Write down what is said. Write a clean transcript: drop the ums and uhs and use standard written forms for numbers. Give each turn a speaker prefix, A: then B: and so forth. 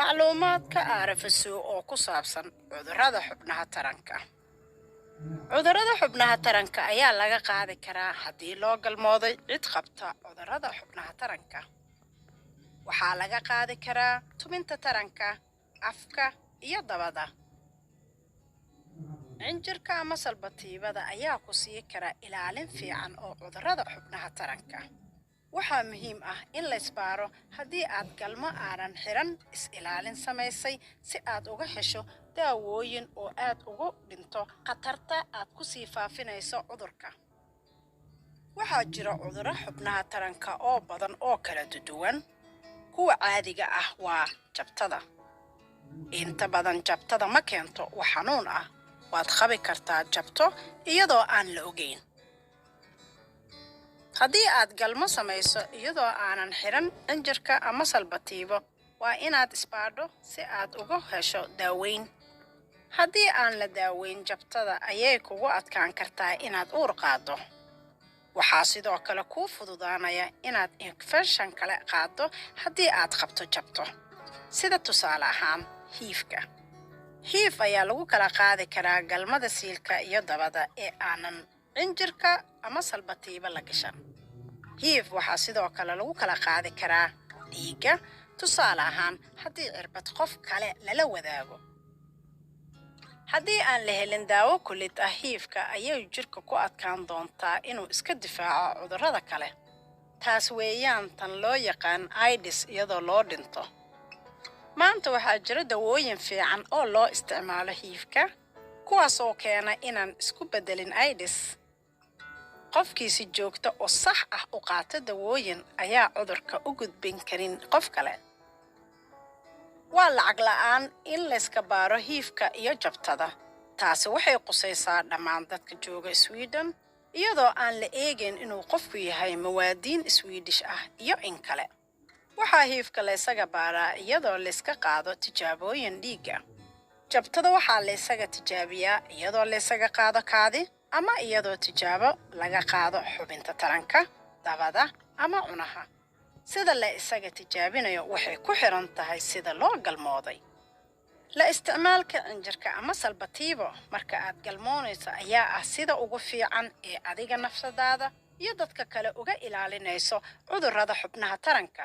A: macluumaadka RFSO oo ku saabsan cudurrada xubnaha taranka. Cudurrada xubnaha taranka ayaa laga qaadi karaa haddii loo galmooday cid qabta cudurrada xubnaha taranka. Waxaa laga qaadi karaa tubinta taranka, afka iyo dabada. Cinjirka ama salbatiibada ayaa ku sii kara ilaalin fiican oo cudurrada xubnaha taranka. waxaa muhiim ah in la isbaaro haddii aad galmo aanan xiran is-ilaalin samaysay si aad uga hesho daawooyin oo aad ugu dhinto khatarta aad ku sii faafinayso cudurka. waxaa jira cudurro xubnaha taranka oo badan oo kala duwan. kuwa caadiga ah waa jabtada. inta badan jabtada ma keento wax xanuun ah. waad qabi kartaa jabto iyadoo aan la ogeyn. haddii aad galmo samayso iyadoo aanan xiran cinjirka ama salbatiibo waa inaad isbaadho si aad uga hesho daaweyn. haddii aan la daaweyn jabtada ayay kugu adkaan kartaa inaad uur qaaddo. waxaa sidoo kale kuu fududaanaya inaad infekshan kale qaaddo haddii aad qabto jabto, sida tusaale ahaan hiifka. hiif ayaa lagu kala qaadi karaa galmada siilka iyo dabada ee aanan cinjirka ama salbatiiba la gashan. hiif waxaa sidoo kale lagu kala qaadi karaa dhiigga, tusaale ahaan haddii cirbad qof kale lala wadaago. haddii aan la helin daawo kulid ah hiifka ayay jirka ku adkaan doontaa inuu iska difaaco cudurrada kale. taas weeyaan tan loo yaqaan aidis iyadoo loo dhinto. maanta waxaa jira dawooyin fiican oo loo isticmaalo hiifka, kuwaas oo keena inaan isku beddelin aidis. qofkii si joogto oo sax ah u qaata dawooyin ayaa cudurka u gudbin karin qof kale. waa lacag la'aan in layska baaro hiifka iyo jabtada. taasi waxay qusaysaa dhammaan dadka jooga Sweden iyadoo aan la eegin inuu qofku yahay muwaadin Swedish ah iyo in kale. waxaa hiifka laysaga baaraa iyadoo layska qaado tijaabooyin dhiigga. jabtada waxaa laysaga tijaabiyaa iyadoo laysaga qaado kaadi ama iyadoo tijaabo laga qaado xubinta taranka, dabada ama cunaha. sida la isaga tijaabinayo waxay ku xiran tahay sida loo galmooday. la isticmaalka cinjirka ama salbatiibo marka aad galmoonayso ayaa ah sida ugu fiican ee adiga nafsadaada iyo dadka kale uga ilaalinayso cudurrada xubnaha taranka.